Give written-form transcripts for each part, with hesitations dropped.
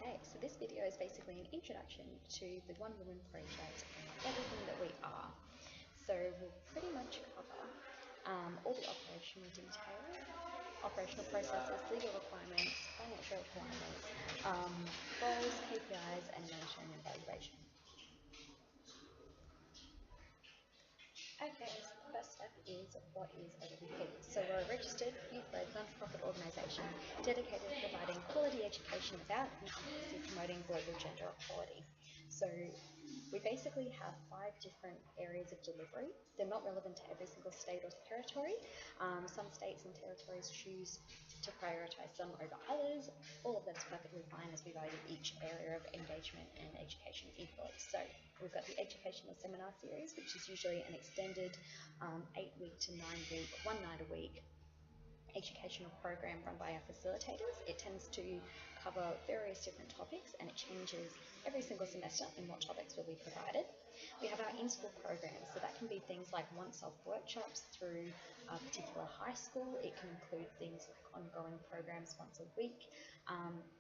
Okay, so this video is basically an introduction to the One Woman Project and everything that we are. So we'll pretty much cover all the operational details, operational processes, legal requirements, financial requirements, goals, KPIs, and monitoring and evaluation. Okay, so the first step is what is OWP. So we're a registered youth-led non-profit organisation dedicated to providing quality education without compromising promoting global gender equality. So we basically have 5 different areas of delivery. They're not relevant to every single state or territory. Some states and territories choose to prioritise some over others. All of that's perfectly fine as we value each area of engagement and education equally. So we've got the educational seminar series, which is usually an extended 8-week to 9-week, one night a week educational program run by our facilitators. It tends to cover various different topics and it changes every single semester in what topics will be provided. We have our in-school programs, so that can be things like once-off workshops through a particular high school. It can include things like ongoing programs once a week.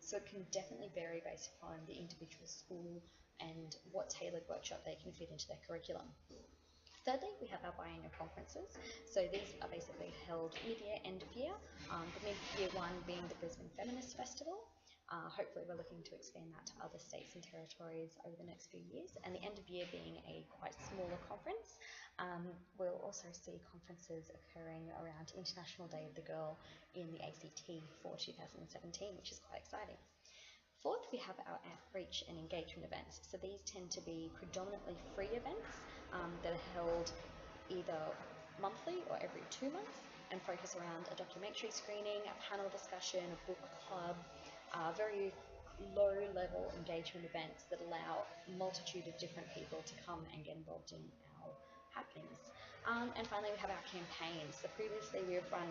So it can definitely vary based upon the individual school and what tailored workshop they can fit into their curriculum. Thirdly, we have our biennial conferences. So these are basically held mid-year, end of year. The mid-year one being the Brisbane Feminist Festival. Hopefully we're looking to expand that to other states and territories over the next few years. And the end of year being a quite smaller conference. We'll also see conferences occurring around International Day of the Girl in the ACT for 2017, which is quite exciting. Fourth, we have our outreach and engagement events. So these tend to be predominantly free events that are held either monthly or every 2 months and focus around a documentary screening, a panel discussion, a book club, very low-level engagement events that allow a multitude of different people to come and get involved in our happenings. And finally, we have our campaigns. So previously we have run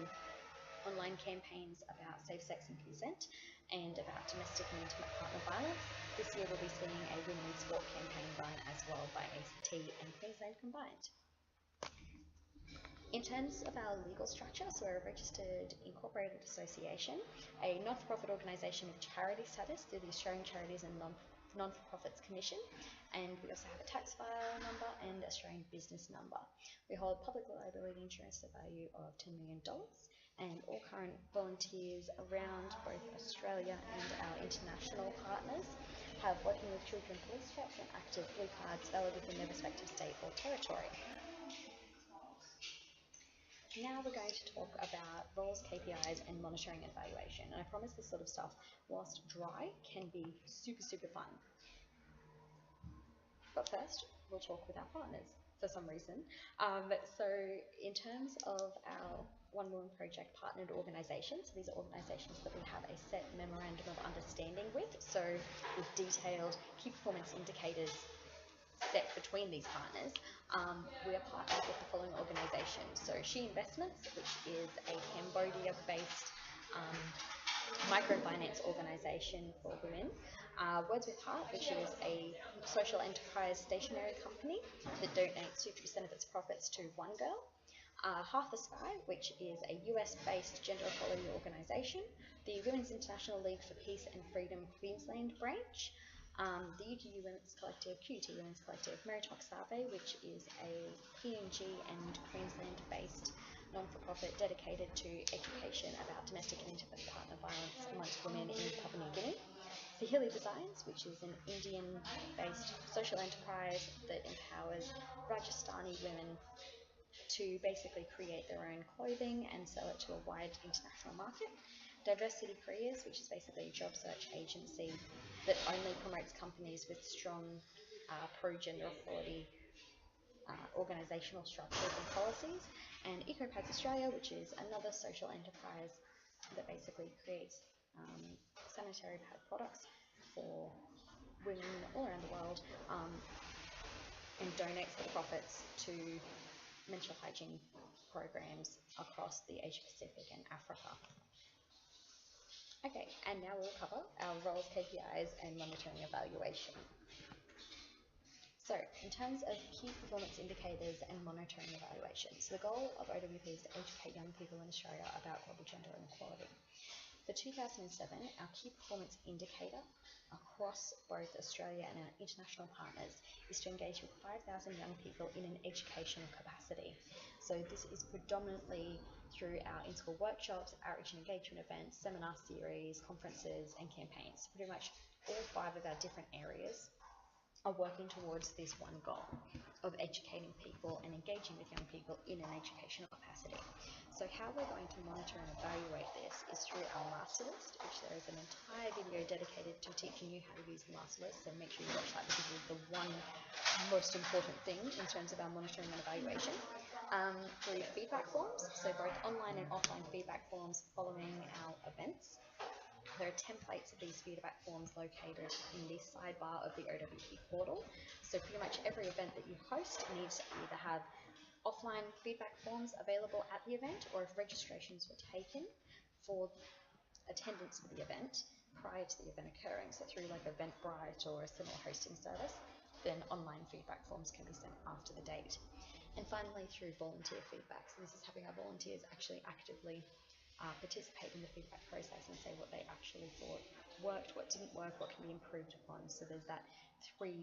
online campaigns about safe sex and consent and about domestic and intimate partner violence. This year we'll be seeing a women's sport campaign run as well by ACT and Queensland combined. In terms of our legal structure, so we're a registered incorporated association, a not-for-profit organisation with charity status through the Australian Charities and Non-for-Profits Commission, and we also have a tax file number and Australian business number. We hold public liability insurance to the value of $10 million, and all current volunteers around both Australia and our international partners have working with children police checks and active blue cards valid within their respective state or territory. Now we're going to talk about roles, KPIs, and monitoring and evaluation. And I promise this sort of stuff, whilst dry, can be super fun. But first, we'll talk with our partners for some reason. So in terms of our One Woman Project partnered organisations, these are organisations that we have a set memorandum of understanding with, so with detailed key performance indicators set between these partners. We are partnered with the following organisations. So She Investments, which is a Cambodia-based microfinance organisation for women. Words with Heart, which is a social enterprise stationery company that donates 50% of its profits to One Girl. Half the Sky, which is a US-based gender equality organisation. The Women's International League for Peace and Freedom Queensland branch. The UTU Women's Collective, QUT Women's Collective, Meritox Save, which is a PNG and Queensland-based non-for-profit dedicated to education about domestic and intimate partner violence amongst women in Papua New Guinea. Sahili Designs, which is an Indian-based social enterprise that empowers Rajasthani women to basically create their own clothing and sell it to a wide international market. Diversity Careers, which is basically a job search agency that only promotes companies with strong pro-gender equality organisational structures and policies. And EcoPads Australia, which is another social enterprise that basically creates sanitary pad products for women all around the world and donates the profits to menstrual hygiene programs across the Asia Pacific and Africa. Okay, and now we'll cover our roles, KPIs, and monitoring evaluation. So, in terms of key performance indicators and monitoring evaluation, so the goal of OWP is to educate young people in Australia about global gender inequality. For 2007, our key performance indicator across both Australia and our international partners is to engage with 5,000 young people in an educational capacity. So this is predominantly through our in-school workshops, outreach and engagement events, seminar series, conferences and campaigns. Pretty much all 5 of our different areas are working towards this one goal of educating people and engaging with young people in an educational capacity. So how we're going to monitor and evaluate this is through our master list, which there is an entire video dedicated to teaching you how to use the master list, so make sure you watch that because it's the one most important thing in terms of our monitoring and evaluation. Through feedback forms, so both online and offline feedback forms following our events. There are templates of these feedback forms located in the sidebar of the OWP portal. So pretty much every event that you host needs to either have offline feedback forms available at the event, or if registrations were taken for attendance for the event prior to the event occurring, so through like Eventbrite or a similar hosting service, then online feedback forms can be sent after the date. And finally, through volunteer feedback. So this is having our volunteers actually actively participate in the feedback process and say what they actually thought worked, what didn't work, what can be improved upon. So there's that three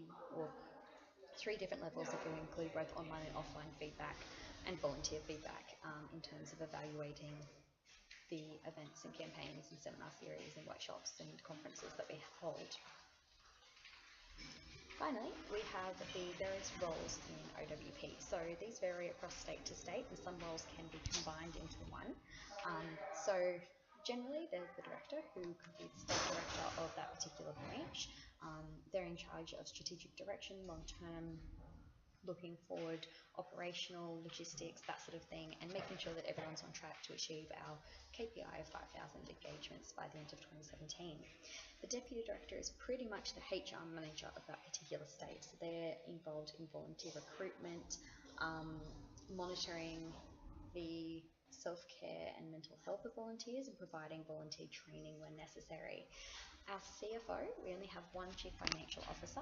different levels that will include both online and offline feedback and volunteer feedback in terms of evaluating the events and campaigns and seminar series and workshops and conferences that we hold. Finally, we have the various roles in OWP. So these vary across state to state, and some roles can be combined into one. So generally, there's the director, who could be the state director of that particular branch. They're in charge of strategic direction, long-term, looking forward, operational, logistics, that sort of thing, and making sure that everyone's on track to achieve our KPI of 5,000 engagements by the end of 2017. The deputy director is pretty much the HR manager of that particular state. So they're involved in volunteer recruitment, monitoring the self-care and mental health of volunteers, and providing volunteer training when necessary. Our CFO, we only have one chief financial officer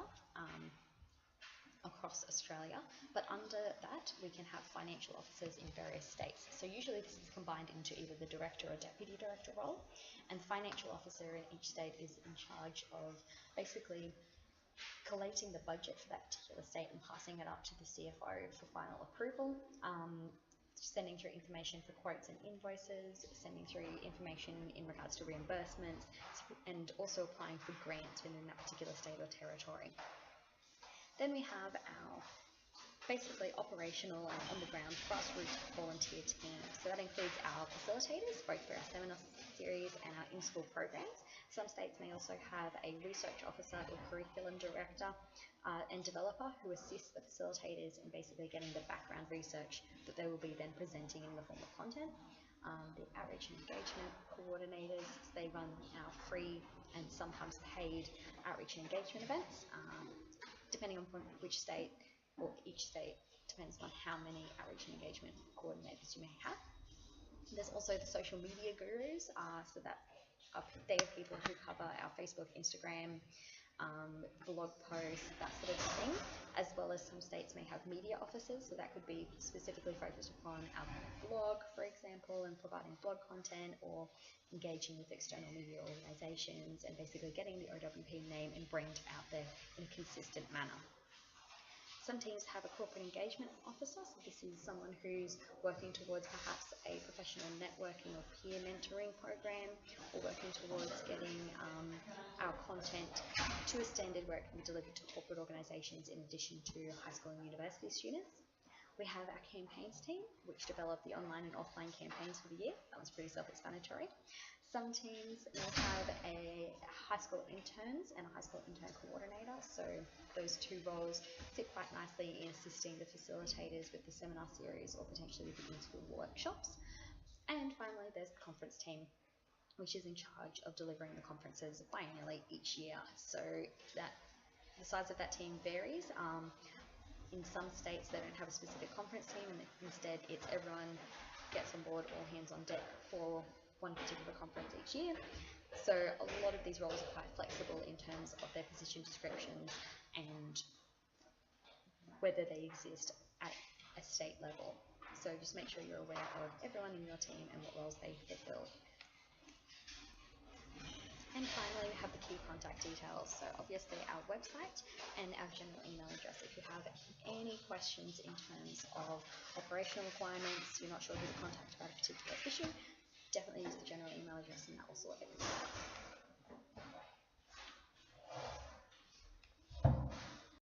across Australia, but under that we can have financial officers in various states. So usually this is combined into either the director or deputy director role, and the financial officer in each state is in charge of basically collating the budget for that particular state and passing it up to the CFO for final approval, sending through information for quotes and invoices, sending through information in regards to reimbursements, and also applying for grants within that particular state or territory. Then we have our basically operational and on-the-ground grassroots volunteer team. So that includes our facilitators, both for our seminar series and our in-school programs. Some states may also have a research officer or curriculum director and developer who assist the facilitators in basically getting the background research that they will be then presenting in the form of content. The outreach and engagement coordinators, they run our free and sometimes paid outreach and engagement events. Depending on which state, or each state, depends on how many outreach and engagement coordinators you may have. There's also the social media gurus, so that they are people who cover our Facebook, Instagram, blog posts, that sort of thing, as well as some states may have media officers, so that could be specifically focused upon our blog, for example, and providing blog content, or engaging with external media organisations and basically getting the OWP name and brand out there in a consistent manner. Some teams have a corporate engagement officer, so this is someone who's working towards perhaps a professional networking or peer mentoring program, or working towards getting our content to a standard where it can be delivered to corporate organisations in addition to high school and university students. We have our campaigns team, which develop the online and offline campaigns for the year. That was pretty self-explanatory. Some teams will have a high school interns and a high school intern coordinator. So those two roles fit quite nicely in assisting the facilitators with the seminar series or potentially with the in-school workshops. And finally, there's the conference team, which is in charge of delivering the conferences biannually each year. So that the size of that team varies. In some states, they don't have a specific conference team, and instead it's everyone gets on board, all hands on deck for one particular conference each year. So a lot of these roles are quite flexible in terms of their position descriptions and whether they exist at a state level. So just make sure you're aware of everyone in your team and what roles they fulfill. have the key contact details. So obviously our website and our general email address. If you have any questions in terms of operational requirements, you're not sure who to contact about a particular issue, definitely use the general email address and that will sort everything